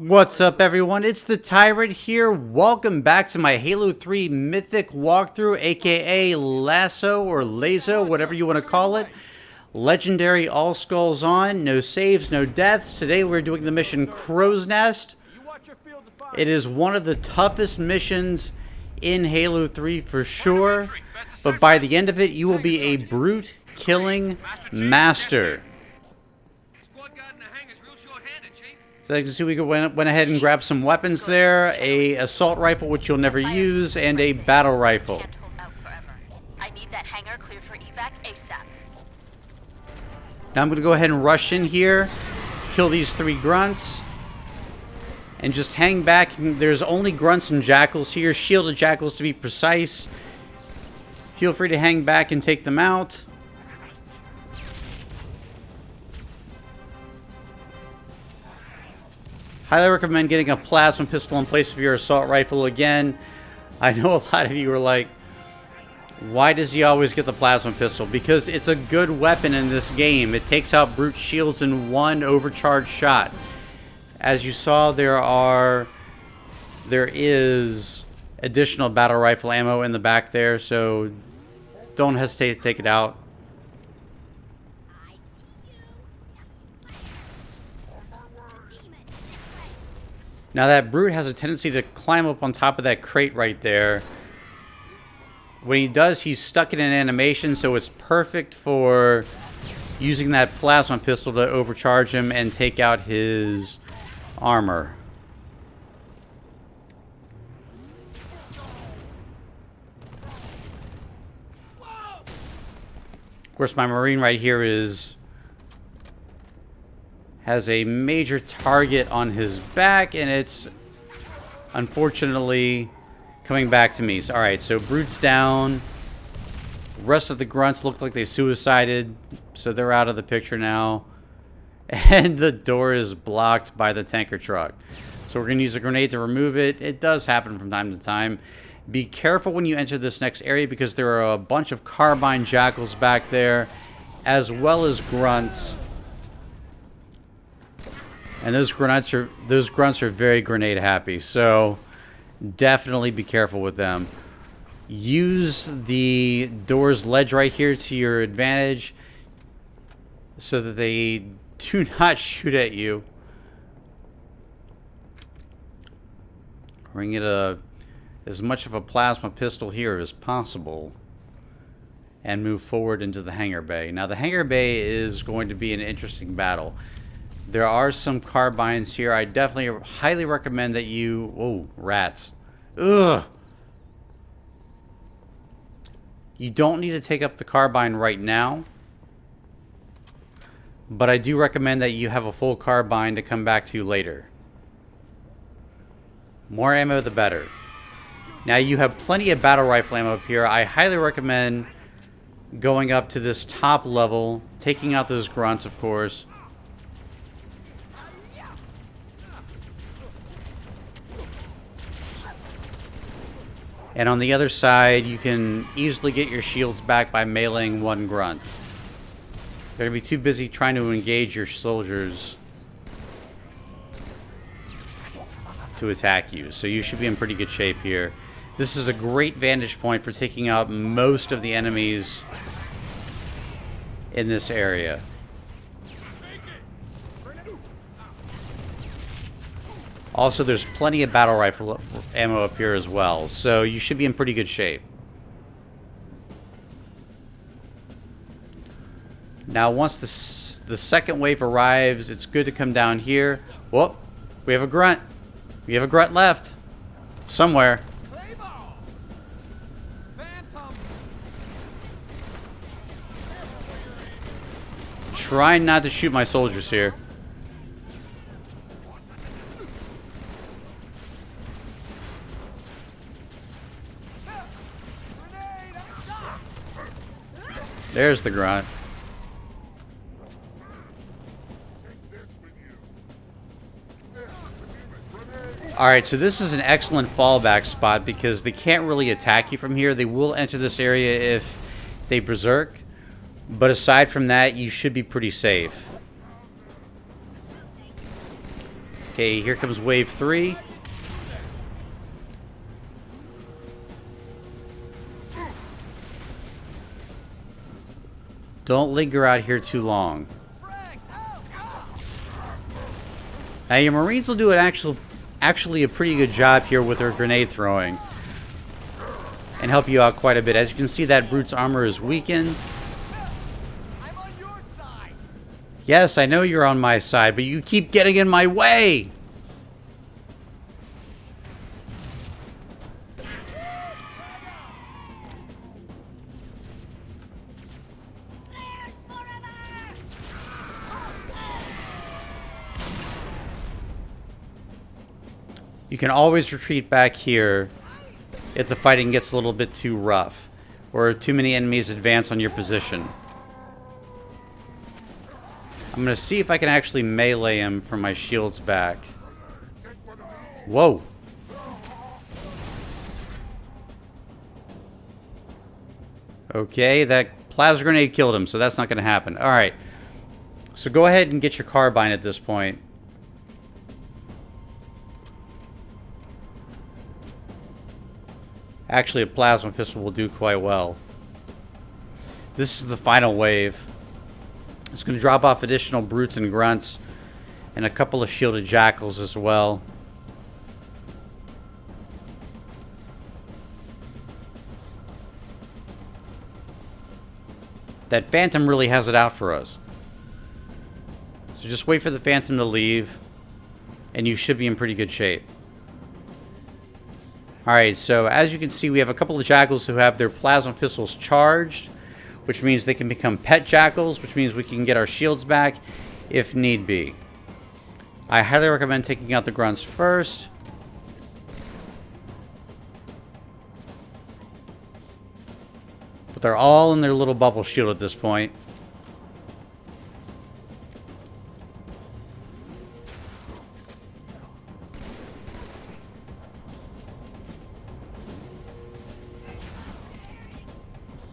What's up, everyone? It's the Tyrant here. Welcome back to my Halo 3 Mythic walkthrough, aka LASO or LASO, whatever you want to call it. Legendary all skulls on, no saves, no deaths. Today we're doing the mission Crow's Nest. It is one of the toughest missions in Halo 3 for sure, but by the end of it, you will be a brute killing master. So as you can see, we went ahead and grabbed some weapons there, a assault rifle, which you'll never use, and a battle rifle. I need that hangar clear for evac ASAP. Now I'm going to go ahead and rush in here, kill these 3 grunts, and just hang back. There's only grunts and jackals here, shielded jackals to be precise. Feel free to hang back and take them out. Highly recommend getting a plasma pistol in place of your assault rifle. Again, I know a lot of you are like, why does he always get the plasma pistol? Because it's a good weapon in this game. It takes out brute shields in one overcharged shot. As you saw, there is additional battle rifle ammo in the back there, so don't hesitate to take it out. Now that brute has a tendency to climb up on top of that crate right there. When he does, he's stuck in an animation, so it's perfect for using that plasma pistol to overcharge him and take out his armor. Of course, my Marine right here has a major target on his back, and it's unfortunately coming back to me. So, alright, so Brute's down. The rest of the grunts look like they suicided, so they're out of the picture now. And the door is blocked by the tanker truck. So we're going to use a grenade to remove it. It does happen from time to time. Be careful when you enter this next area, because there are a bunch of carbine jackals back there, as well as grunts. And those grunts are very grenade happy, so definitely be careful with them. Use the door's ledge right here to your advantage so that they do not shoot at you. Bring it as much of a plasma pistol here as possible and move forward into the hangar bay. Now the hangar bay is going to be an interesting battle. There are some carbines here. I definitely highly recommend that you... Oh, rats. Ugh! You don't need to take up the carbine right now. But I do recommend that you have a full carbine to come back to later. More ammo, the better. Now, you have plenty of battle rifle ammo up here. I highly recommend going up to this top level, taking out those grunts, of course. And on the other side, you can easily get your shields back by meleeing one grunt. They're going to be too busy trying to engage your soldiers to attack you. So you should be in pretty good shape here. This is a great vantage point for taking out most of the enemies in this area. Also, there's plenty of battle rifle ammo up here as well, so you should be in pretty good shape. Now, once the second wave arrives, it's good to come down here. Whoop! We have a grunt. We have a grunt left. Somewhere. Try not to shoot my soldiers here. There's the grunt. Alright, so this is an excellent fallback spot because they can't really attack you from here. They will enter this area if they berserk. But aside from that, you should be pretty safe. Okay, here comes wave 3. Don't linger out here too long. Now your Marines will do actually a pretty good job here with their grenade throwing. And help you out quite a bit. As you can see, that Brute's armor is weakened. I'm on your side. Yes, I know you're on my side, but you keep getting in my way! You can always retreat back here if the fighting gets a little bit too rough or too many enemies advance on your position. I'm going to see if I can actually melee him from my shields back. Whoa! Okay, that plasma grenade killed him, so that's not going to happen. Alright, so go ahead and get your carbine at this point. Actually, a plasma pistol will do quite well. This is the final wave. It's going to drop off additional brutes and grunts, and a couple of shielded jackals as well. That Phantom really has it out for us. So just wait for the Phantom to leave, and you should be in pretty good shape. Alright, so as you can see, we have a couple of jackals who have their plasma pistols charged, which means they can become pet jackals, which means we can get our shields back if need be. I highly recommend taking out the grunts first. But they're all in their little bubble shield at this point.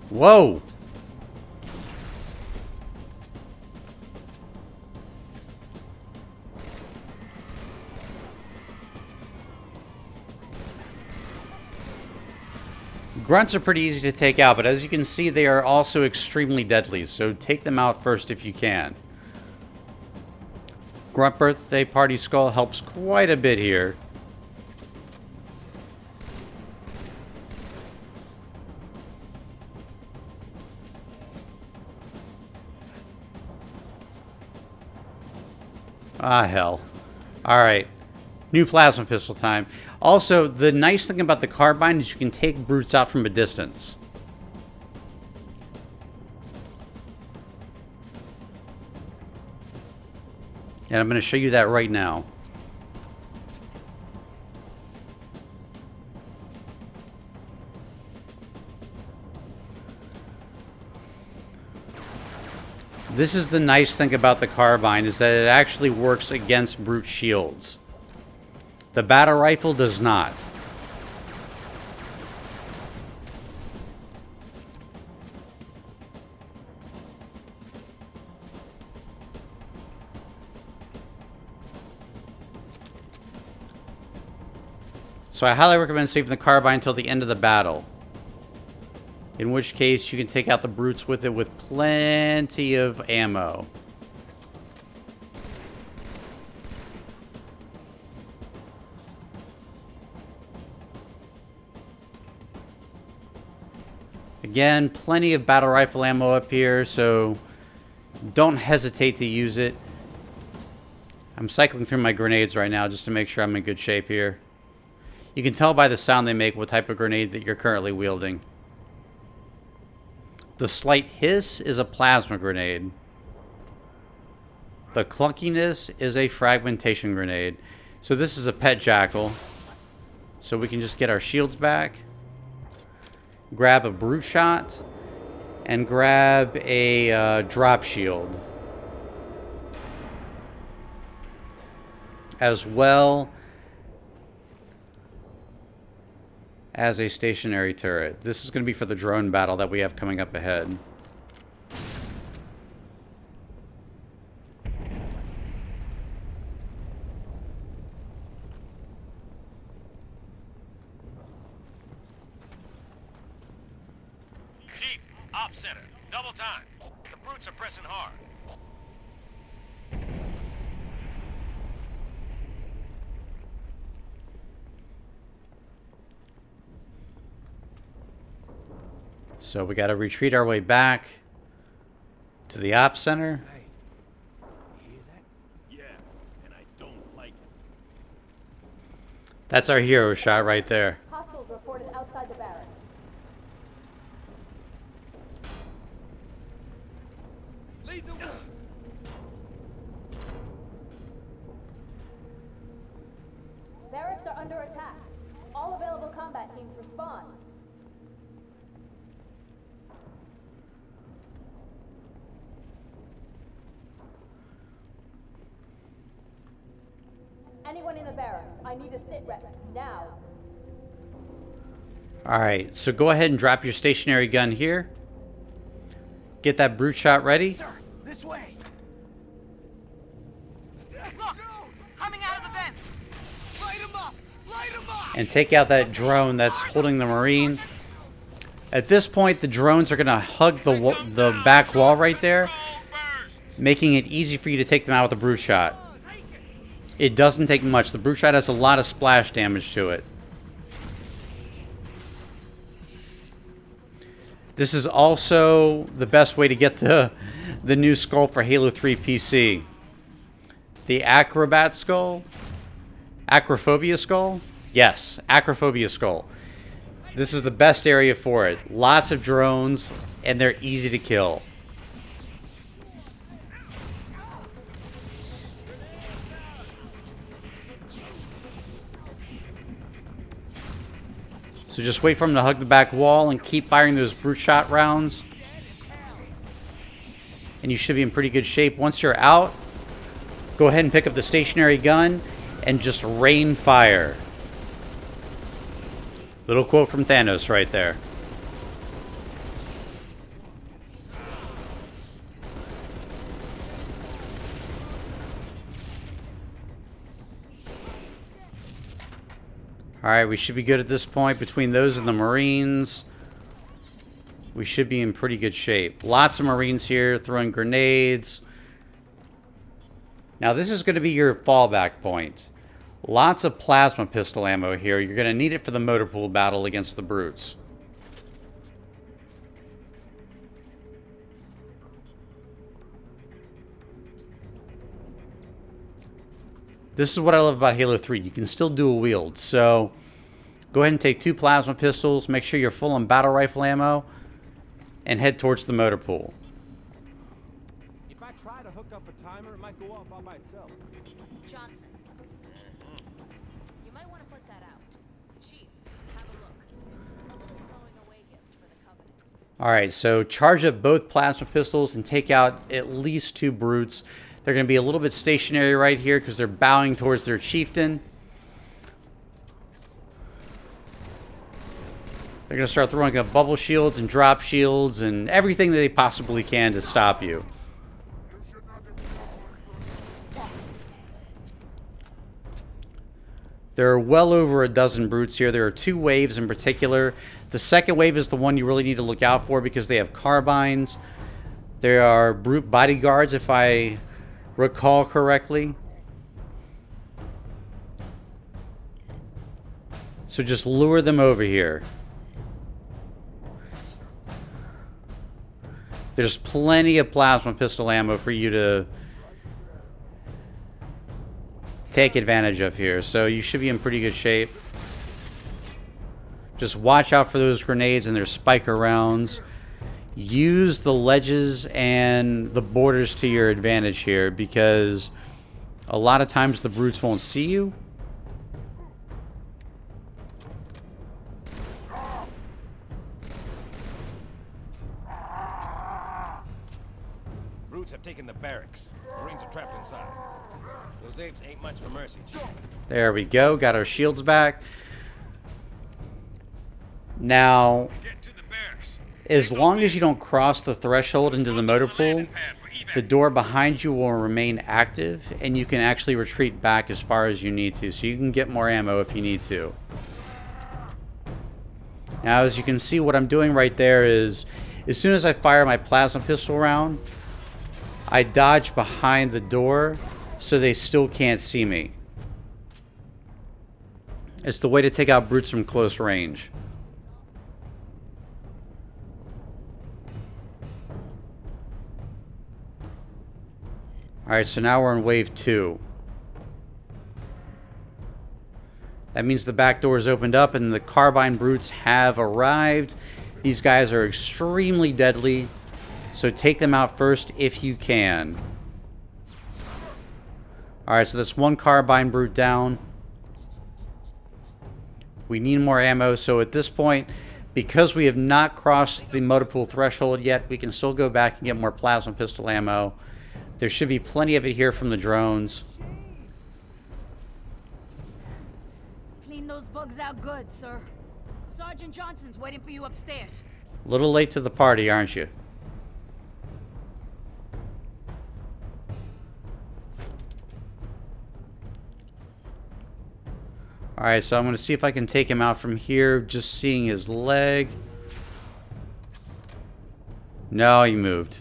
Whoa! Grunts are pretty easy to take out, but as you can see, they are also extremely deadly, so take them out first if you can. Grunt Birthday Party Skull helps quite a bit here. Ah, hell. Alright. New plasma pistol time. Also, the nice thing about the carbine is you can take brutes out from a distance. And I'm going to show you that right now. This is the nice thing about the carbine, is that it actually works against brute shields. The battle rifle does not. So I highly recommend saving the carbine until the end of the battle. In which case, you can take out the brutes with it with plenty of ammo. Again, plenty of battle rifle ammo up here, so don't hesitate to use it. I'm cycling through my grenades right now just to make sure I'm in good shape here. You can tell by the sound they make what type of grenade that you're currently wielding. The slight hiss is a plasma grenade. The clunkiness is a fragmentation grenade. So this is a pet jackal. So we can just get our shields back. Grab a brute shot. And grab a drop shield. As well as a stationary turret. This is going to be for the drone battle that we have coming up ahead. op center. Double time. The brutes are pressing hard. So we got to retreat our way back to the op center. Hey, you hear that? Yeah, and I don't like it. That's our hero shot right there. Hostiles reported outside the barracks. Lead the way. Barracks are under attack. All available combat teams respond. Anyone in the barracks, I need a sit rep now. Alright, so go ahead and drop your stationary gun here. Get that brute shot ready. Sir, this way. Look! Coming out of the vents! Light him up! Light him up! And take out that drone that's holding the Marine. At this point, the drones are going to hug the back wall right there, making it easy for you to take them out with a brute shot. It doesn't take much. The brute shot has a lot of splash damage to it. This is also the best way to get the new skull for Halo 3 PC. The Acrobat skull? Acrophobia skull? Yes, Acrophobia skull. This is the best area for it. Lots of drones, and they're easy to kill. So just wait for them to hug the back wall and keep firing those brute shot rounds. And you should be in pretty good shape. Once you're out, go ahead and pick up the stationary gun and just rain fire. Little quote from Thanos right there. Alright, we should be good at this point. Between those and the Marines, we should be in pretty good shape. Lots of Marines here throwing grenades. Now this is going to be your fallback point. Lots of plasma pistol ammo here. You're going to need it for the motor pool battle against the brutes. This is what I love about Halo 3. You can still dual wield. So go ahead and take 2 plasma pistols. Make sure you're full on battle rifle ammo. And head towards the motor pool. If I try to hook up a timer, it might go off all by itself. Johnson. You might want to put that out. Chief, have a look. A little going away gift for the Covenant. Alright, so charge up both plasma pistols and take out at least 2 brutes. They're going to be a little bit stationary right here because they're bowing towards their chieftain. They're going to start throwing up bubble shields and drop shields and everything that they possibly can to stop you. There are well over a dozen brutes here. There are 2 waves in particular. The second wave is the one you really need to look out for because they have carbines. There are brute bodyguards, if I recall correctly. So just lure them over here. There's plenty of plasma pistol ammo for you to take advantage of here. So you should be in pretty good shape. Just watch out for those grenades and their spiker rounds. Use the ledges and the borders to your advantage here because a lot of times the brutes won't see you. Brutes have taken the barracks. Marines are trapped inside. Those apes ain't much for mercy. There we go. Got our shields back. Now, Get to the barracks. as long as you don't cross the threshold into the motor pool, the door behind you will remain active, and you can actually retreat back as far as you need to, so you can get more ammo if you need to. Now, as you can see, what I'm doing right there is As soon as I fire my plasma pistol round, I dodge behind the door so they still can't see me. It's the way to take out brutes from close range. Alright, so now we're in wave 2. That means the back door is opened up and the carbine brutes have arrived. These guys are extremely deadly, so take them out first if you can. Alright, so that's one carbine brute down. We need more ammo, so at this point, because we have not crossed the motor pool threshold yet, we can still go back and get more plasma pistol ammo. There should be plenty of it here from the drones. Clean those bugs out good, sir. Sergeant Johnson's waiting for you upstairs. A little late to the party, aren't you? Alright, so I'm going to see if I can take him out from here, just seeing his leg. No, he moved.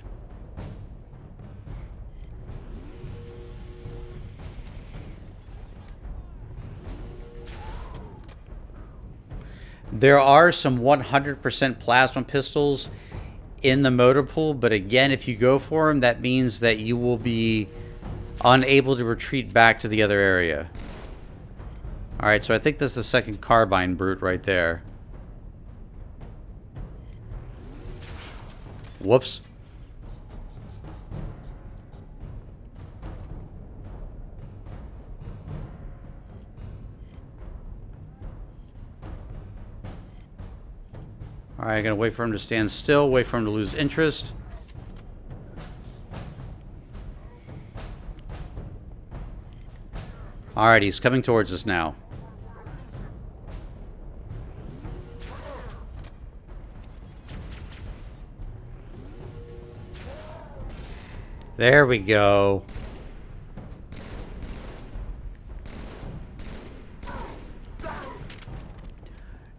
There are some 100% plasma pistols in the motor pool, but again, if you go for them, that means that you will be unable to retreat back to the other area. Alright, so I think that's the second carbine brute right there. Whoops. Alright, gonna wait for him to stand still, wait for him to lose interest. Alright, he's coming towards us now. There we go.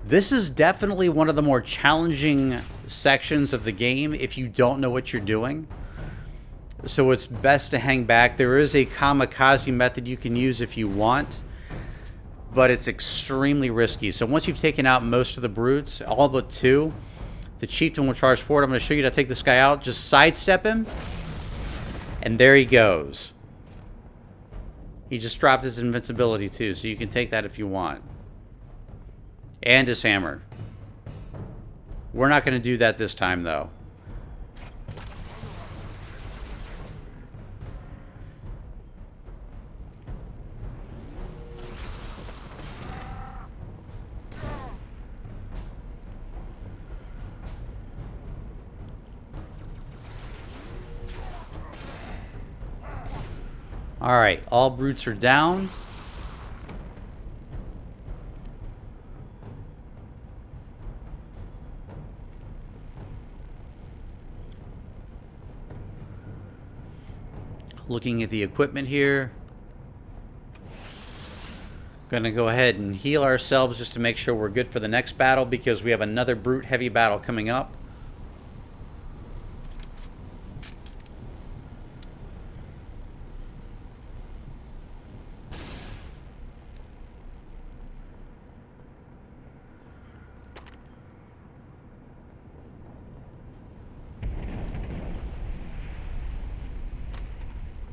This is definitely one of the more challenging sections of the game if you don't know what you're doing. So it's best to hang back. There is a kamikaze method you can use if you want, but it's extremely risky. So once you've taken out most of the brutes, all but 2, the chieftain will charge forward. I'm going to show you how to take this guy out. Just sidestep him, and there he goes. He just dropped his invincibility too, so you can take that if you want. And his hammer. We're not going to do that this time, though. Alright, all brutes are down. Looking at the equipment here. Gonna go ahead and heal ourselves just to make sure we're good for the next battle, because we have another brute heavy battle coming up.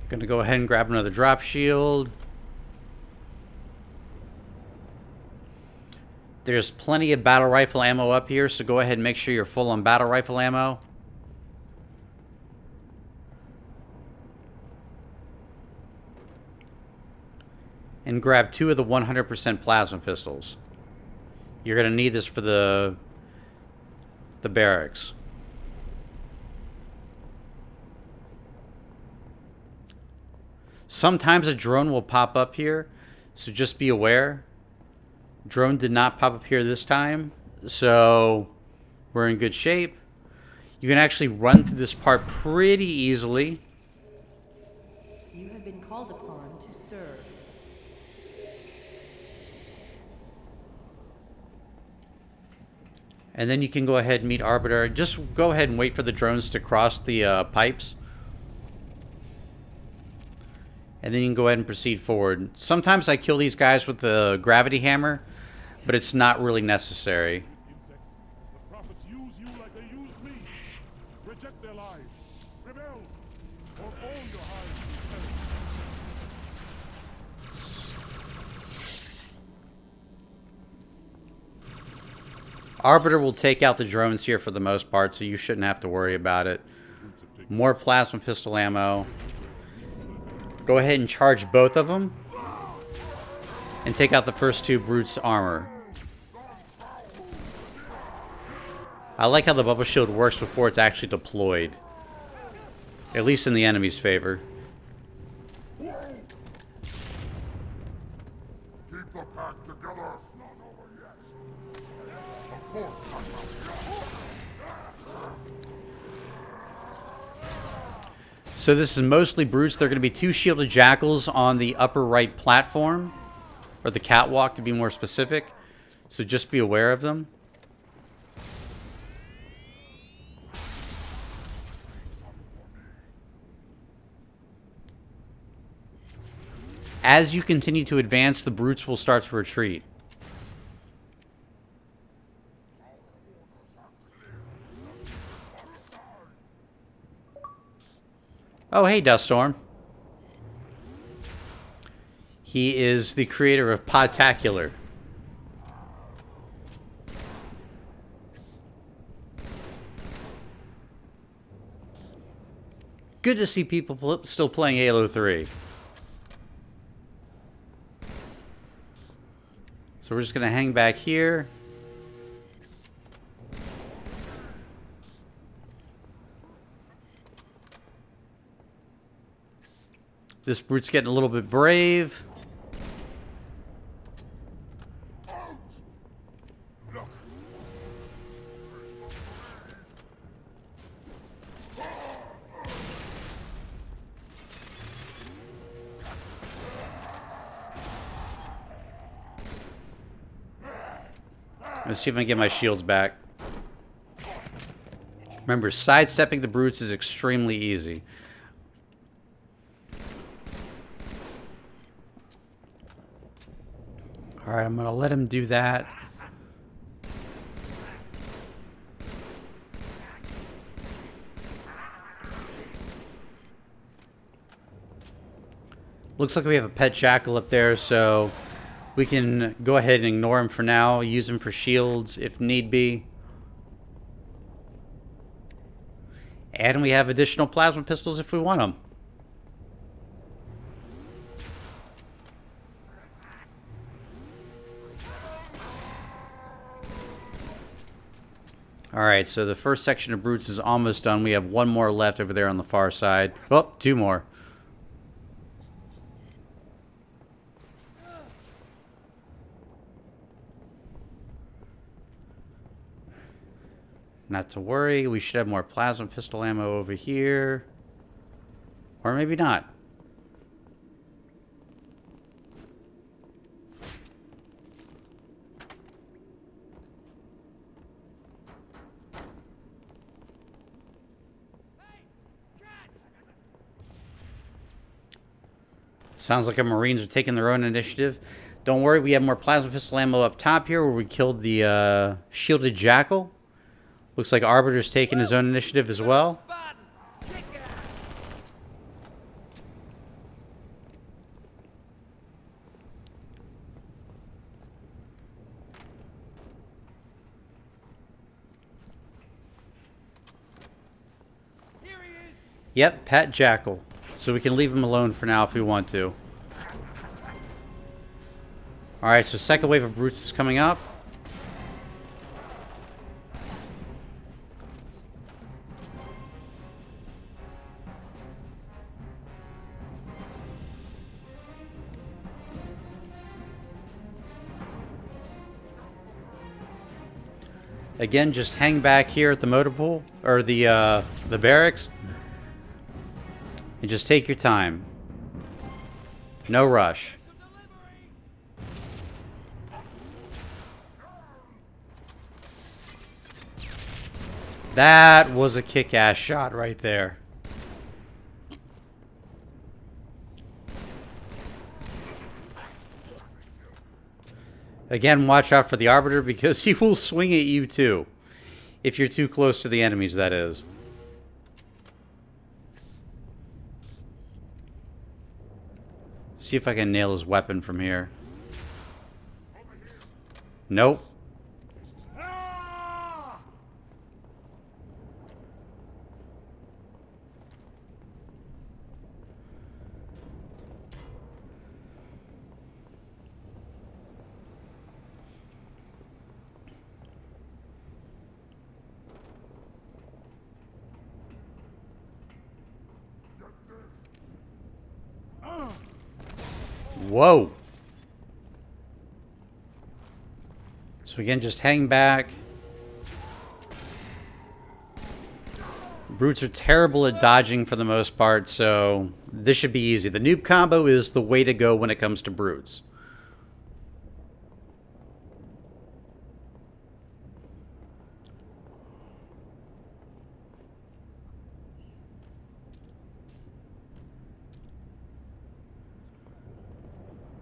Gonna go ahead and grab another drop shield. There's plenty of battle rifle ammo up here, so go ahead and make sure you're full on battle rifle ammo. And grab 2 of the 100% plasma pistols. You're gonna need this for the barracks. Sometimes a drone will pop up here, so just be aware. Drone did not pop up here this time, so we're in good shape. You can actually run through this part pretty easily. You have been called upon to serve. And then you can go ahead and meet Arbiter. Just go ahead and wait for the drones to cross the pipes. And then you can go ahead and proceed forward. Sometimes I kill these guys with the gravity hammer, but it's not really necessary. The prophets use you like they used me. Reject their lives. Rebel. Or all your hides will perish. Arbiter will take out the drones here for the most part, so you shouldn't have to worry about it. More plasma pistol ammo. Go ahead and charge both of them. And take out the first two brutes' armor. I like how the bubble shield works before it's actually deployed. At least in the enemy's favor. Keep the pack together. Not over yet. Of course not. So this is mostly brutes. There are going to be 2 shielded jackals on the upper right platform. Or the catwalk, to be more specific. So just be aware of them. As you continue to advance, the brutes will start to retreat. Oh, hey, Duststorm. He is the creator of Podtacular. Good to see people still playing Halo 3. So we're just going to hang back here. This brute's getting a little bit brave. Let's see if I can get my shields back. Remember, sidestepping the brutes is extremely easy. Alright, I'm going to let him do that. Looks like we have a pet jackal up there, so we can go ahead and ignore him for now. Use him for shields if need be. And we have additional plasma pistols if we want them. Alright, so the first section of brutes is almost done. We have one more left over there on the far side. Oh, 2 more. Not to worry, we should have more plasma pistol ammo over here. Or maybe not. Sounds like our Marines are taking their own initiative. Don't worry, we have more plasma pistol ammo up top here where we killed the shielded jackal. Looks like Arbiter's taking his own initiative as well. Yep, Pat Jackal. So we can leave him alone for now if we want to. Alright, so second wave of brutes is coming up. Again, just hang back here at the motor pool, or the barracks. And just take your time. No rush. That was a kick-ass shot right there. Again, watch out for the Arbiter because he will swing at you too. If you're too close to the enemies, that is. See if I can nail his weapon from here. Nope. Whoa. So again, just hang back. Brutes are terrible at dodging for the most part, so this should be easy. The noob combo is the way to go when it comes to brutes.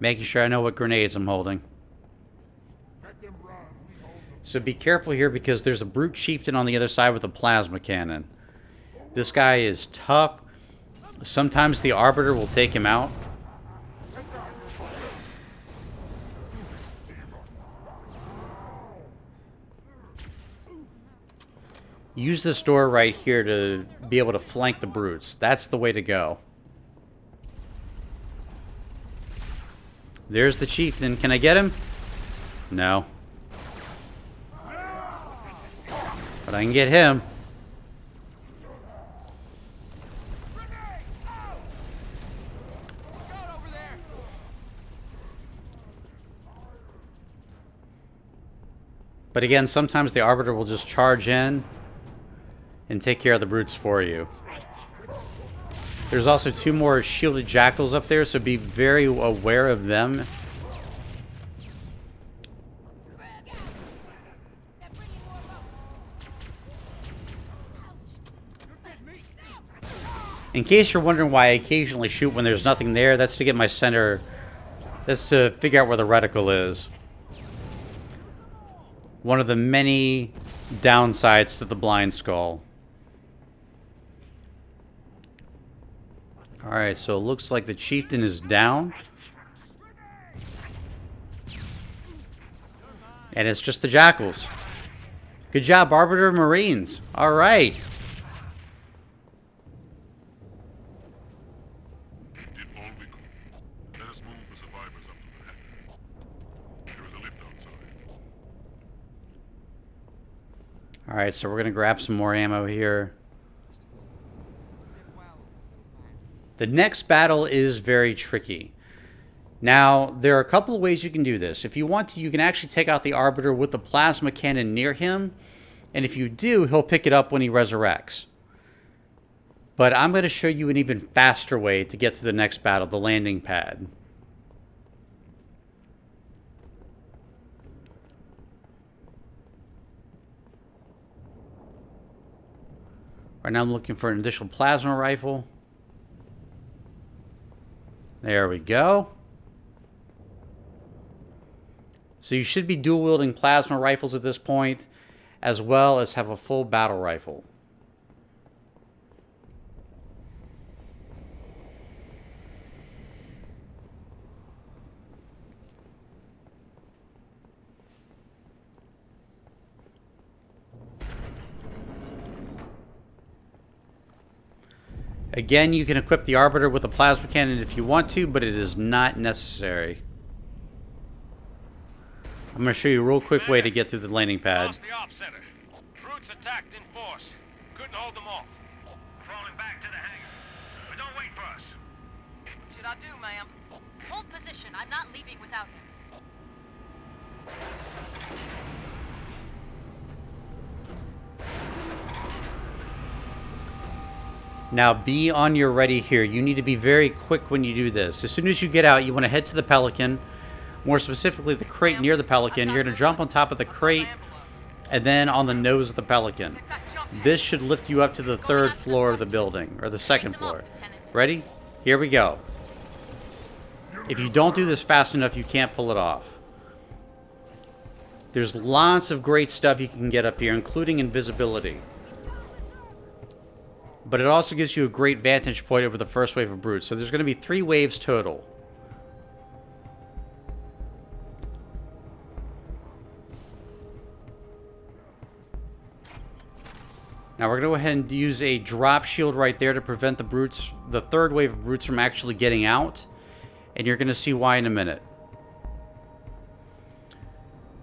Making sure I know what grenades I'm holding. So be careful here because there's a brute chieftain on the other side with a plasma cannon. This guy is tough. Sometimes the Arbiter will take him out. Use this door right here to be able to flank the brutes. That's the way to go. There's the chieftain. Can I get him? No. But I can get him. But again, sometimes the Arbiter will just charge in and take care of the brutes for you. There's also 2 more shielded jackals up there, so be very aware of them. In case you're wondering why I occasionally shoot when there's nothing there, that's to get my center. That's to figure out where the reticle is. One of the many downsides to the blind skull. Alright, so it looks like the chieftain is down. And it's just the jackals. Good job, Arbiter Marines. Alright. We did all we could. Let us move the survivors up to the hangar. There is a lift outside. Alright, so we're going to grab some more ammo here. The next battle is very tricky. Now, there are a couple of ways you can do this. If you want to, you can actually take out the Arbiter with the plasma cannon near him. And if you do, he'll pick it up when he resurrects. But I'm going to show you an even faster way to get to the next battle, the landing pad. Right now I'm looking for an additional plasma rifle. There we go. So you should be dual wielding plasma rifles at this point, as well as have a full battle rifle. Again, you can equip the Arbiter with a plasma cannon if you want to, but it is not necessary. I'm going to show you a real quick way to get through the landing pad. Lost the op center. Brutes attacked in force. Couldn't hold them off. Crawling back to the hangar. But don't wait for us. Should I do, ma'am? Hold position. I'm not leaving without him. Now be on your ready here. You need to be very quick when you do this. As soon as you get out, you want to head to the Pelican. More specifically, the crate near the Pelican. You're going to jump on top of the crate and then on the nose of the Pelican. Get that jump This should lift you up to the third floor of the building, or the second floor. Ready? Here we go. If you don't do this fast enough, you can't pull it off. There's lots of great stuff you can get up here, including invisibility. But it also gives you a great vantage point over the first wave of brutes. So there's going to be 3 waves total. Now we're going to go ahead and use a drop shield right there to prevent the brutes, the third wave of brutes, from actually getting out. And you're going to see why in a minute.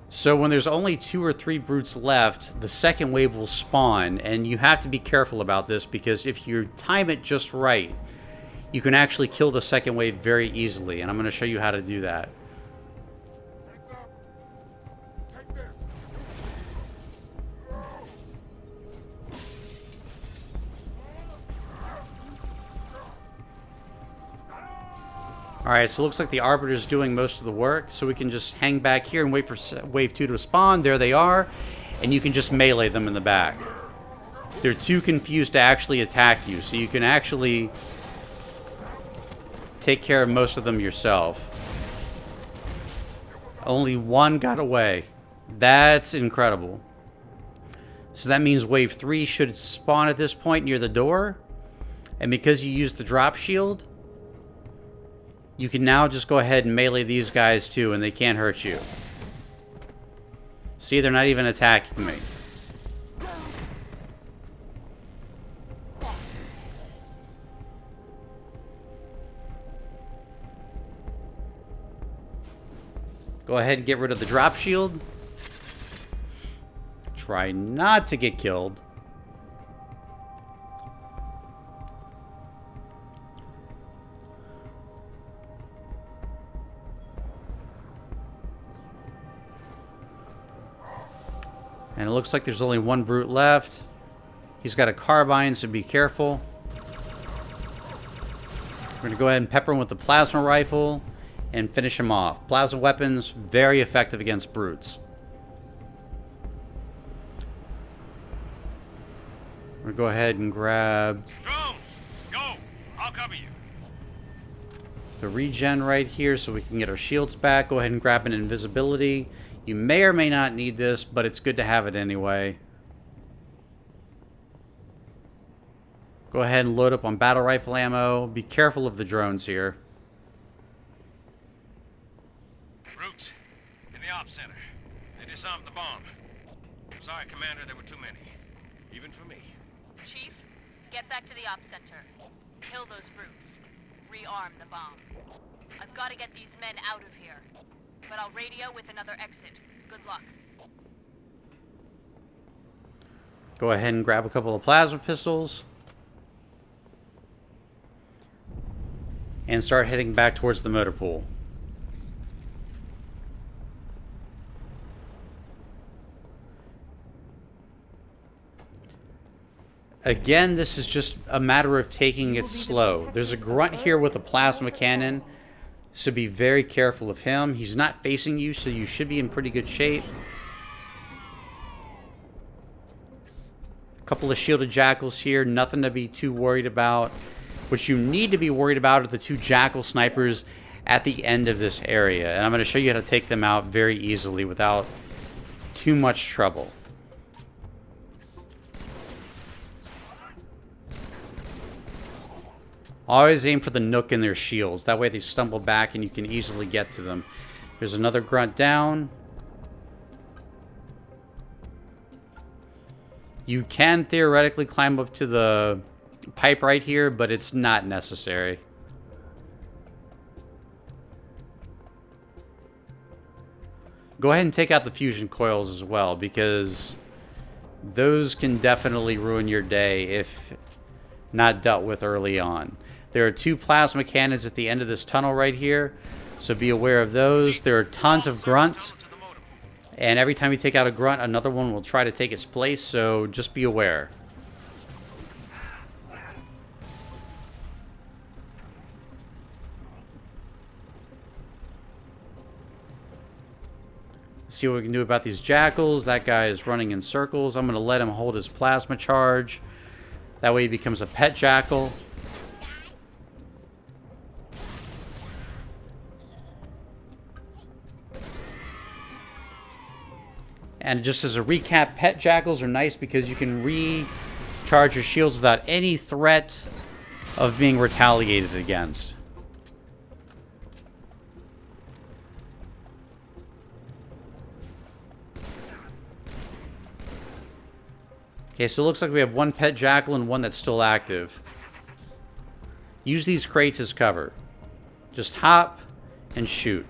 So when there's only 2 or 3 brutes left, the second wave will spawn, and you have to be careful about this because if you time it just right, you can actually kill the second wave very easily, and I'm going to show you how to do that. Heads up. Take this. Alright, so it looks like the Arbiter's doing most of the work, so we can just hang back here and wait for wave 2 to spawn. There they are, and you can just melee them in the back. They're too confused to actually attack you, so you can actually take care of most of them yourself. Only 1 got away. That's incredible. So that means wave 3 should spawn at this point near the door, and because you used the drop shield, you can now just go ahead and melee these guys too, and they can't hurt you. See, they're not even attacking me. Go ahead and get rid of the drop shield. Try not to get killed. And it looks like there's only 1 brute left. He's got a carbine, so be careful. We're going to go ahead and pepper him with the plasma rifle and finish him off. Plasma weapons, very effective against brutes. We're going to go ahead and grab Drones, go! I'll cover you. the regen right here so we can get our shields back. Go ahead and grab an invisibility. You may or may not need this, but it's good to have it anyway. Go ahead and load up on battle rifle ammo. Be careful of the drones here. Brutes, in the ops center. They disarmed the bomb. Sorry, Commander, there were too many. Even for me. Chief, get back to the ops center. Kill those brutes. Rearm the bomb. I've got to get these men out of here. But I'll radio with another exit. Good luck. Go ahead and grab a couple of plasma pistols. And start heading back towards the motor pool. Again, this is just a matter of taking it slow. There's a grunt here with a plasma cannon, so be very careful of him. He's not facing you, so you should be in pretty good shape. A couple of shielded jackals here, nothing to be too worried about. What you need to be worried about are the 2 jackal snipers at the end of this area. And I'm going to show you how to take them out very easily without too much trouble. Always aim for the nook in their shields. That way they stumble back and you can easily get to them. There's another grunt down. You can theoretically climb up to the pipe right here, but it's not necessary. Go ahead and take out the fusion coils as well, because those can definitely ruin your day if not dealt with early on. There are 2 plasma cannons at the end of this tunnel right here, so be aware of those. There are tons of grunts, and every time you take out a grunt, another one will try to take its place, so just be aware. See what we can do about these jackals. That guy is running in circles. I'm going to let him hold his plasma charge. That way he becomes a pet jackal. And just as a recap, pet jackals are nice because you can recharge your shields without any threat of being retaliated against. Okay, so it looks like we have one pet jackal and one that's still active. Use these crates as cover. Just hop and shoot.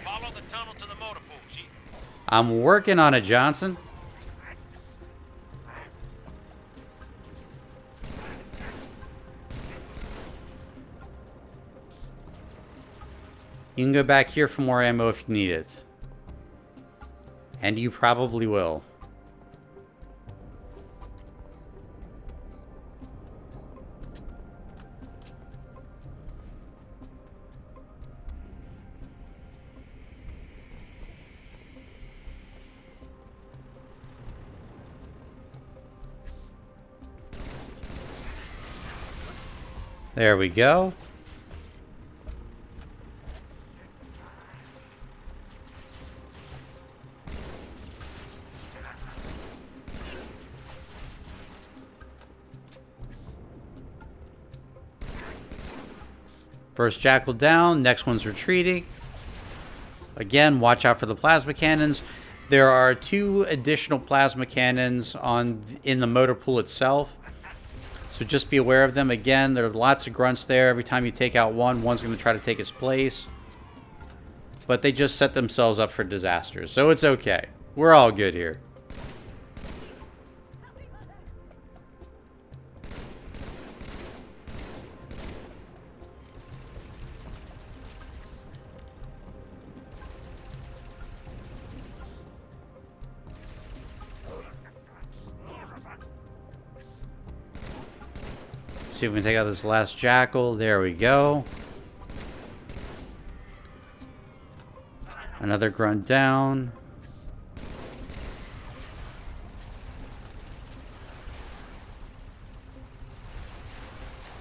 Follow the tunnel to the motor pool, Chief. I'm working on it, Johnson. You can go back here for more ammo if you need it. And you probably will. There we go. First jackal down, next one's retreating. Again, watch out for the plasma cannons. There are 2 additional plasma cannons in the motor pool itself. So just be aware of them. Again, there are lots of grunts there. Every time you take out one, one's going to try to take its place. But they just set themselves up for disaster. So it's okay. We're all good here. See if we can take out this last jackal. There we go. Another grunt down.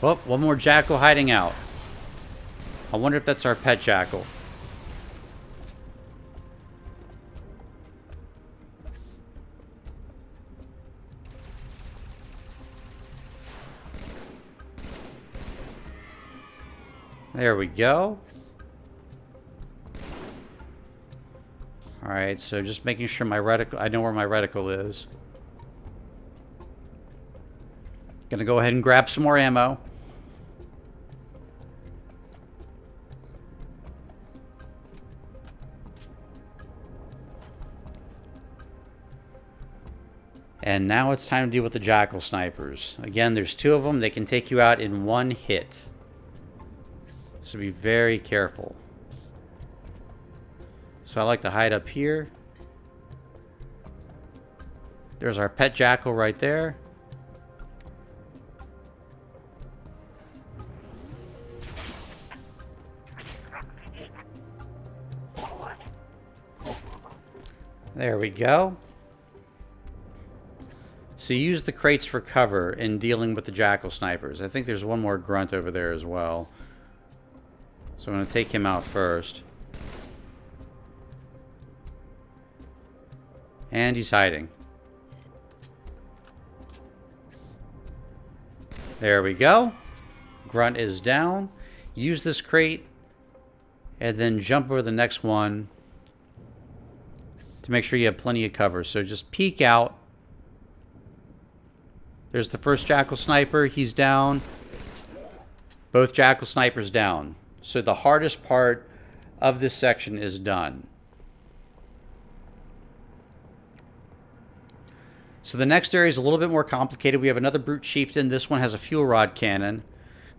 Oh, one more jackal hiding out. I wonder if that's our pet jackal. There we go. Alright, so just making sure my reticle, I know where my reticle is. Gonna go ahead and grab some more ammo. And now it's time to deal with the jackal snipers. Again, there's 2 of them. They can take you out in 1 hit. So be very careful. So I like to hide up here. There's our pet jackal right there. There we go. So use the crates for cover in dealing with the jackal snipers. I think there's one more grunt over there as well. So I'm going to take him out first. And he's hiding. There we go. Grunt is down. Use this crate. And then jump over the next one. To make sure you have plenty of cover. So just peek out. There's the first jackal sniper. He's down. Both jackal snipers down. So the hardest part of this section is done. So the next area is a little bit more complicated. We have another brute chieftain. This one has a fuel rod cannon.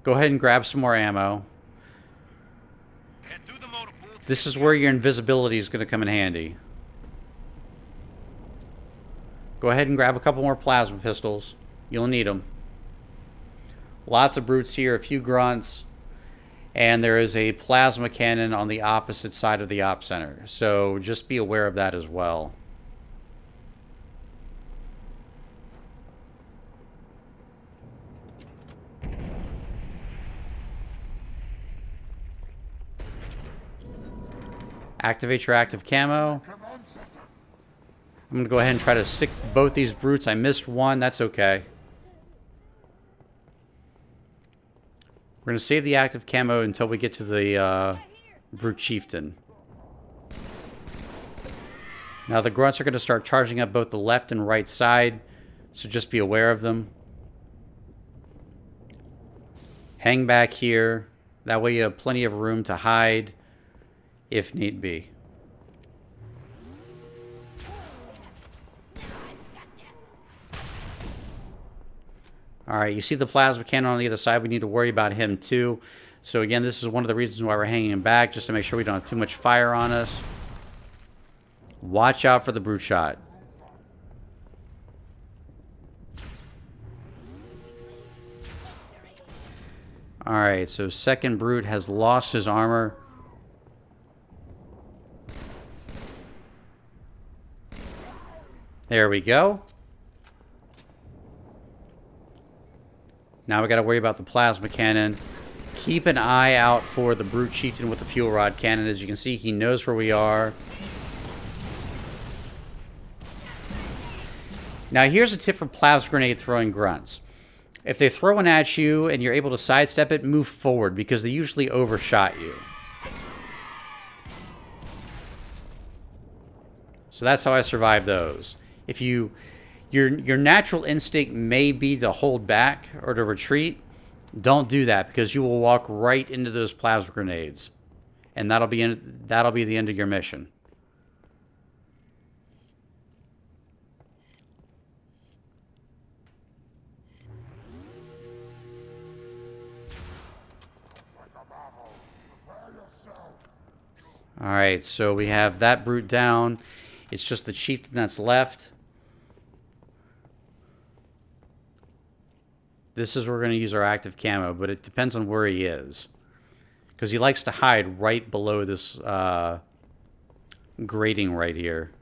Go ahead and grab some more ammo. This is where your invisibility is going to come in handy. Go ahead and grab a couple more plasma pistols. You'll need them. Lots of brutes here, a few grunts. And there is a plasma cannon on the opposite side of the op center. So just be aware of that as well. Activate your active camo. I'm going to go ahead and try to stick both these brutes. I missed one. That's okay. We're going to save the active camo until we get to the brute chieftain. Now the grunts are going to start charging up both the left and right side, so just be aware of them. Hang back here. That way you have plenty of room to hide if need be. Alright, you see the plasma cannon on the other side. We need to worry about him too. So again, this is one of the reasons why we're hanging him back, just to make sure we don't have too much fire on us. Watch out for the brute shot. Alright, so second brute has lost his armor. There we go. Now we got to worry about the plasma cannon. Keep an eye out for the brute chieftain with the fuel rod cannon. As you can see, he knows where we are. Now here's a tip for plasma grenade throwing grunts. If they throw one at you and you're able to sidestep it, move forward because they usually overshot you. So that's how I survived those. If your natural instinct may be to hold back or to retreat, don't do that because you will walk right into those plasma grenades, and that'll be the end of your mission. All right, so we have that brute down. It's just the chieftain that's left. This is where we're going to use our active camo, but it depends on where he is. Because he likes to hide right below this grating right here.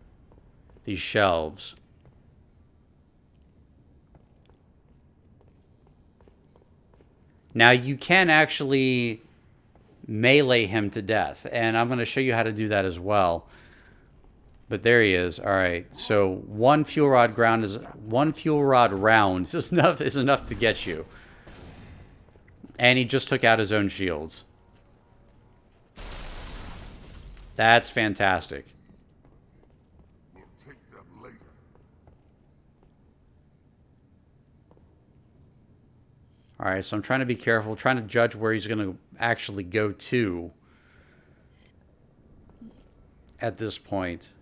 These shelves. Now you can actually melee him to death, and I'm going to show you how to do that as well. But there he is. All right. So one fuel rod round is enough to get you. And he just took out his own shields. That's fantastic. We'll take them later. All right. So I'm trying to be careful, trying to judge where he's going to actually go to at this point.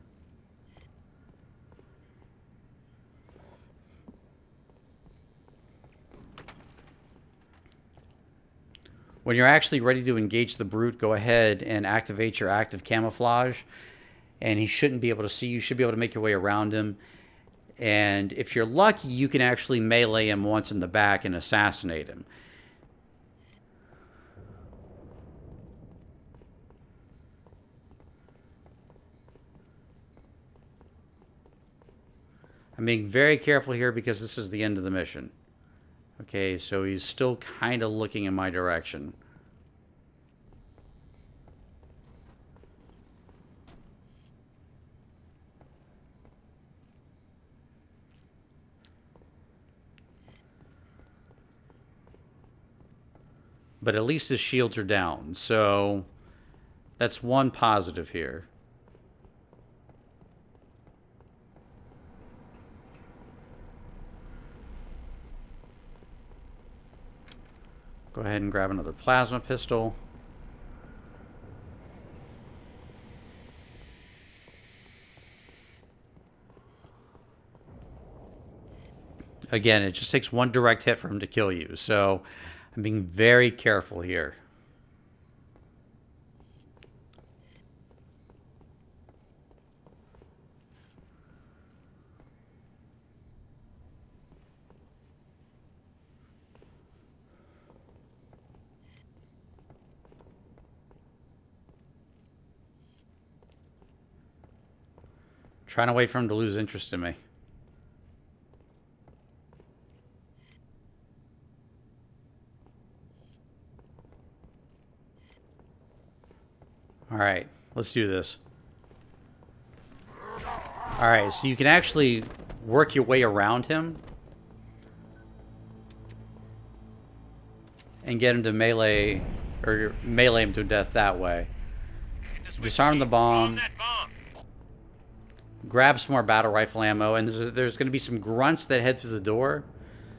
When you're actually ready to engage the brute, go ahead and activate your active camouflage. And he shouldn't be able to see you. You should be able to make your way around him. And if you're lucky, you can actually melee him once in the back and assassinate him. I'm being very careful here because this is the end of the mission. Okay, so he's still kind of looking in my direction. But at least his shields are down, so that's one positive here. Go ahead and grab another plasma pistol. Again, it just takes one direct hit for him to kill you, so I'm being very careful here. Trying to wait for him to lose interest in me. Alright, let's do this. Alright, so you can actually work your way around him. And get him to melee, or melee him to death that way. Disarm the bomb. Grab some more battle rifle ammo. And there's going to be some grunts that head through the door.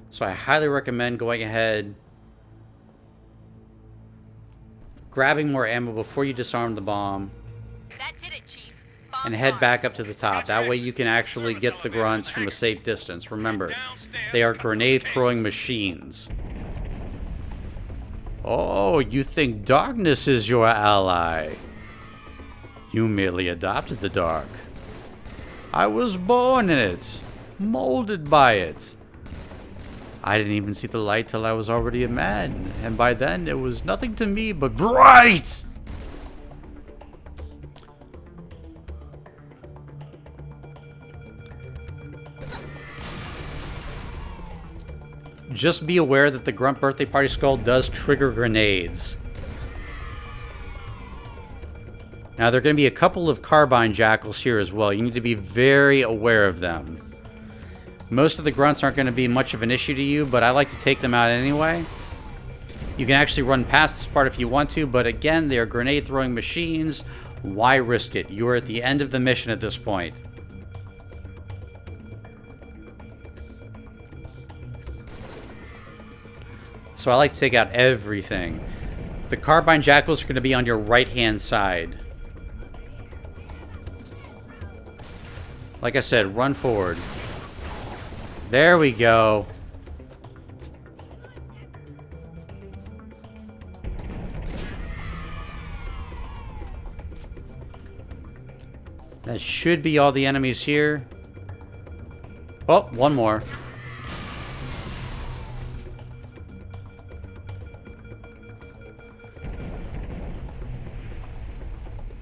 So I highly recommend going ahead, grabbing more ammo before you disarm the bomb. That did it, Chief. And head back up to the top. That way you can actually get the grunts from a safe distance. Remember, they are grenade-throwing machines. Oh, you think darkness is your ally? You merely adopted the dark. I was born in it, molded by it. I didn't even see the light till I was already a man, and by then it was nothing to me but bright! Just be aware that the Grunt Birthday Party Skull does trigger grenades. Now, there are going to be a couple of carbine jackals here as well. You need to be very aware of them. Most of the grunts aren't going to be much of an issue to you, but I like to take them out anyway. You can actually run past this part if you want to, but again, they are grenade-throwing machines. Why risk it? You are at the end of the mission at this point. So I like to take out everything. The carbine jackals are going to be on your right-hand side. Like I said, run forward. There we go. That should be all the enemies here. Oh, one more.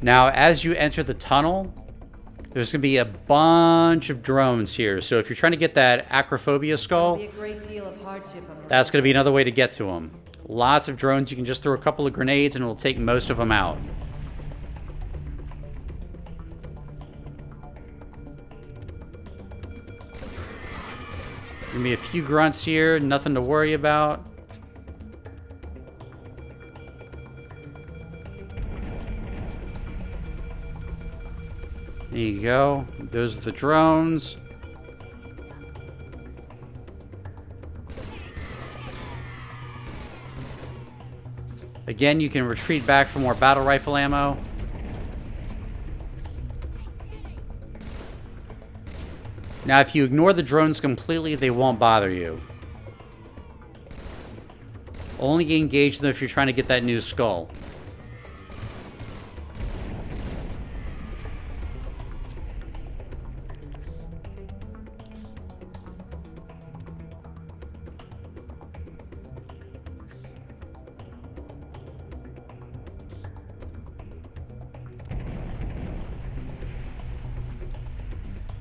Now, as you enter the tunnel, there's going to be a bunch of drones here. So if you're trying to get that acrophobia skull, that's going to be another way to get to them. Lots of drones. You can just throw a couple of grenades and it'll take most of them out. Going to be a few grunts here. Nothing to worry about. There you go. Those are the drones. Again, you can retreat back for more battle rifle ammo. Now, if you ignore the drones completely, they won't bother you. Only engage them if you're trying to get that new skull.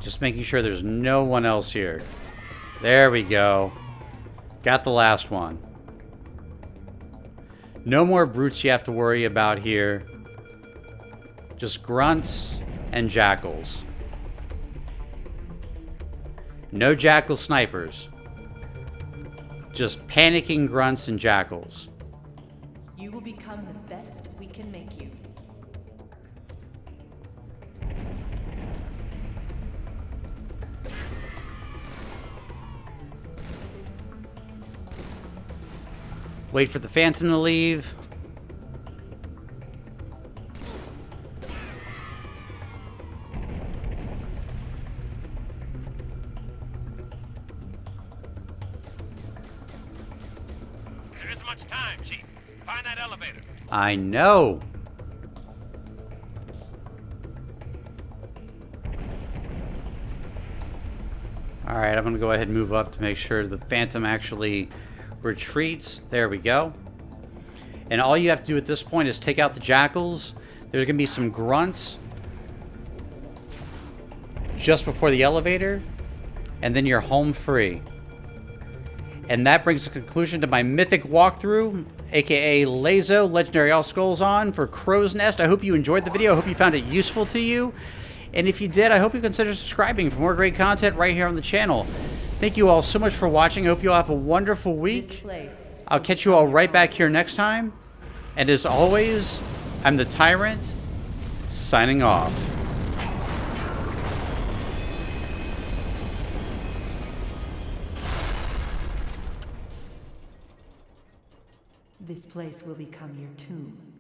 Just making sure there's no one else here. There we go. Got the last one. No more brutes you have to worry about here. Just grunts and jackals. No jackal snipers. Just panicking grunts and jackals. You will become the best we can make you. Wait for the Phantom to leave. There isn't much time, Chief. Find that elevator. I know. Alright, I'm going to go ahead and move up to make sure the Phantom actually retreats. There we go. And all you have to do at this point is take out the jackals. There's going to be some grunts just before the elevator, and then you're home free. And that brings a conclusion to my Mythic walkthrough, aka LASO, Legendary All Skulls on for Crow's Nest. I hope you enjoyed the video. I hope you found it useful to you. And if you did, I hope you consider subscribing for more great content right here on the channel. Thank you all so much for watching. I hope you all have a wonderful week. I'll catch you all right back here next time. And as always, I'm the Tyrant, signing off. This place will become your tomb.